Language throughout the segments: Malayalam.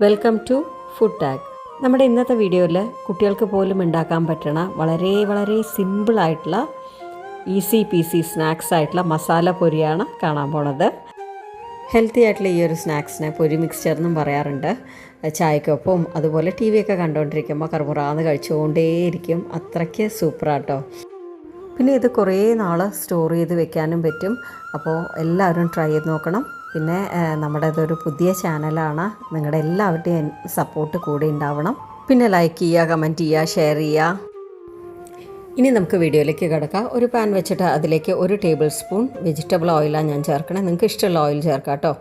Welcome to food tag. നമ്മുടെ ഇന്നത്തെ വീഡിയോയിൽ കുട്ടികൾക്ക് പോലും ഉണ്ടാക്കാൻ പറ്റണ വളരെ സിമ്പിളായിട്ടുള്ള ഈസി പീസി സ്നാക്സ് ആയിട്ടുള്ള മസാല പൊരിയാണ് കാണാൻ പോണത്. ഹെൽത്തി ആയിട്ടുള്ള ഈ ഒരു സ്നാക്സിനെ പൊരി മിക്സ്ചർ എന്നും പറയാറുണ്ട്. ചായക്കൊപ്പം അതുപോലെ ടി വി ഒക്കെ കണ്ടുകൊണ്ടിരിക്കുമ്പോൾ കറുപുറാന്ന് കഴിച്ചുകൊണ്ടേയിരിക്കും. അത്രയ്ക്ക് സൂപ്പറാട്ടോ. പിന്നെ ഇത് കുറേ നാൾ സ്റ്റോർ ചെയ്ത് വെക്കാനും പറ്റും. അപ്പോൾ എല്ലാവരും ട്രൈ ചെയ്ത് നോക്കണം. പിന്നെ നമ്മുടെ ഇതൊരു പുതിയ ചാനലാണ്, നിങ്ങളുടെ എല്ലാവരുടെയും സപ്പോർട്ട് കൂടെ ഉണ്ടാവണം. പിന്നെ ലൈക്ക് ചെയ്യുക, കമൻറ്റ് ചെയ്യുക, ഷെയർ ചെയ്യുക. ഇനി നമുക്ക് വീഡിയോയിലേക്ക് കിടക്കാം. ഒരു പാൻ വെച്ചിട്ട് അതിലേക്ക് 1 ടേബിൾ സ്പൂൺ വെജിറ്റബിൾ ഓയിലാണ് ഞാൻ ചേർക്കണേ. നിങ്ങൾക്ക് ഇഷ്ടമുള്ള ഓയിൽ ചേർക്കാം കേട്ടോ.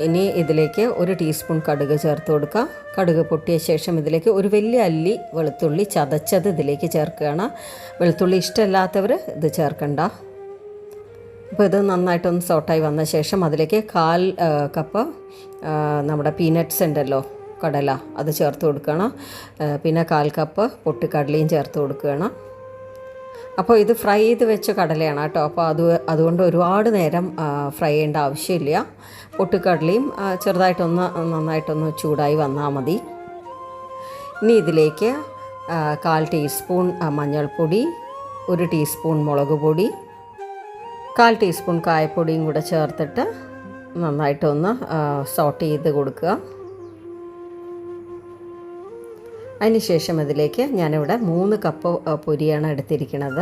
ഇനി ഇതിലേക്ക് 1 ടീസ്പൂൺ കടുക് ചേർത്ത് കൊടുക്കുക. കടുക് പൊട്ടിയ ശേഷം ഇതിലേക്ക് ഒരു വലിയ അല്ലി വെളുത്തുള്ളി ചതച്ചത് ഇതിലേക്ക് ചേർക്കുകയാണ്. വെളുത്തുള്ളി ഇഷ്ടമില്ലാത്തവർ ഇത് ചേർക്കണ്ട. അപ്പോൾ ഇത് നന്നായിട്ടൊന്ന് സോട്ടായി വന്ന ശേഷം അതിലേക്ക് 1/4 കപ്പ് നമ്മുടെ പീനട്ട്സ് ഉണ്ടല്ലോ, കടല, അത് ചേർത്ത് കൊടുക്കണം. പിന്നെ 1/4 കപ്പ് പൊട്ടിക്കടലയും ചേർത്ത് കൊടുക്കുകയാണ്. അപ്പോൾ ഇത് ഫ്രൈ ചെയ്ത് വെച്ച കടലയാണ് കേട്ടോ. അപ്പോൾ അതുകൊണ്ട് ഒരുപാട് നേരം ഫ്രൈ ചെയ്യേണ്ട ആവശ്യമില്ല. പൊട്ടിക്കടലയും ചെറുതായിട്ടൊന്ന് നന്നായിട്ടൊന്ന് ചൂടായി വന്നാൽ മതി. ഇനി ഇതിലേക്ക് 1/4 ടീസ്പൂൺ മഞ്ഞൾപ്പൊടി, 1 ടീസ്പൂൺ മുളക് പൊടി, 1/4 ടീസ്പൂൺ കായപ്പൊടിയും കൂടെ ചേർത്തിട്ട് നന്നായിട്ടൊന്ന് സോട്ട് ചെയ്ത് കൊടുക്കുക. അതിനുശേഷം ഇതിലേക്ക് ഞാനിവിടെ 3 കപ്പ് പൊരിയാണ് എടുത്തിരിക്കുന്നത്.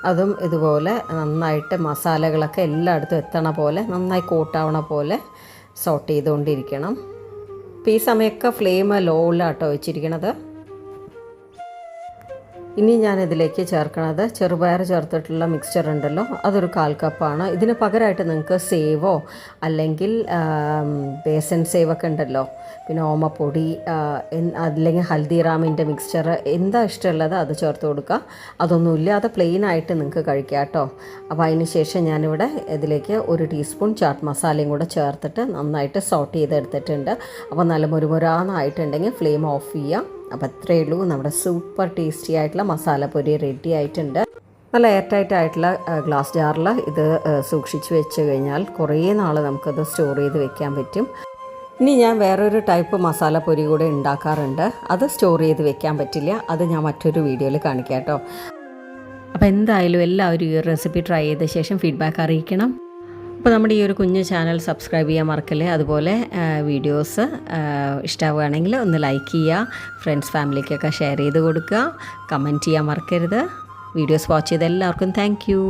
അതും ഇതുപോലെ നന്നായിട്ട് മസാലകളൊക്കെ എല്ലായിടത്തും എത്തണ പോലെ നന്നായി കോട്ടാവണ പോലെ സോട്ട് ചെയ്തുകൊണ്ടിരിക്കണം. ഇപ്പോൾ ഈ സമയമൊക്കെ ഫ്ലെയിം ലോയിലാട്ടോ വെച്ചിരിക്കണത്. ഇനി ഞാനിതിലേക്ക് ചേർക്കണത് ചെറുപയർ ചേർത്തിട്ടുള്ള മിക്സ്ചർ ഉണ്ടല്ലോ, അതൊരു 1/4 കപ്പാണ്. ഇതിന് പകരമായിട്ട് നിങ്ങൾക്ക് സേവോ അല്ലെങ്കിൽ ബേസൻ സേവൊക്കെ ഉണ്ടല്ലോ, പിന്നെ ഓമപ്പൊടി അല്ലെങ്കിൽ ഹൽദിറാമിൻ്റെ മിക്സ്ചർ, എന്താ ഇഷ്ടമുള്ളത് അത് ചേർത്ത് കൊടുക്കുക. അതൊന്നും ഇല്ലാതെ പ്ലെയിനായിട്ട് നിങ്ങൾക്ക് കഴിക്കാം കേട്ടോ. അപ്പോൾ അതിന് ശേഷം ഞാനിവിടെ ഇതിലേക്ക് 1 ടീസ്പൂൺ ചാട്ട് മസാലയും കൂടെ ചേർത്തിട്ട് നന്നായിട്ട് സോട്ട് ചെയ്തെടുത്തിട്ടുണ്ട്. അപ്പോൾ നല്ല മുരുമുരാന്നായിട്ടുണ്ടെങ്കിൽ ഫ്ലെയിം ഓഫ് ചെയ്യുക. അപ്പോൾ അത്രയേ ഉള്ളൂ, നമ്മുടെ സൂപ്പർ ടേസ്റ്റി ആയിട്ടുള്ള മസാലപ്പൊരി റെഡി ആയിട്ടുണ്ട്. നല്ല എയർ ടൈറ്റ് ആയിട്ടുള്ള ഗ്ലാസ് ജാറിൽ ഇത് സൂക്ഷിച്ച് വെച്ച് കഴിഞ്ഞാൽ കുറേ നാൾ നമുക്കത് സ്റ്റോർ ചെയ്ത് വെക്കാൻ പറ്റും. ഇനി ഞാൻ വേറൊരു ടൈപ്പ് മസാലപ്പൊരി കൂടെ ഉണ്ടാക്കാറുണ്ട്. അത് സ്റ്റോർ ചെയ്ത് വെക്കാൻ പറ്റില്ല, അത് ഞാൻ മറ്റൊരു വീഡിയോയിൽ കാണിക്കാം കേട്ടോ. അപ്പോൾ എന്തായാലും എല്ലാവരും ഈ റെസിപ്പി ട്രൈ ചെയ്ത ശേഷം ഫീഡ്ബാക്ക് അറിയിക്കണം. അപ്പോൾ നമ്മുടെ ഈ ഒരു കുഞ്ഞു ചാനൽ സബ്സ്ക്രൈബ് ചെയ്യാൻ മറക്കല്ലേ. അതുപോലെ വീഡിയോസ് ഇഷ്ടമാവുകയാണെങ്കിൽ ഒന്ന് ലൈക്ക് ചെയ്യുക, ഫ്രണ്ട്സ് ഫാമിലിക്കൊക്കെ ഷെയർ ചെയ്ത് കൊടുക്കുക, കമൻറ്റ് ചെയ്യാൻ മറക്കരുത്. വീഡിയോസ് വാച്ച് ചെയ്ത എല്ലാവർക്കും താങ്ക് യു.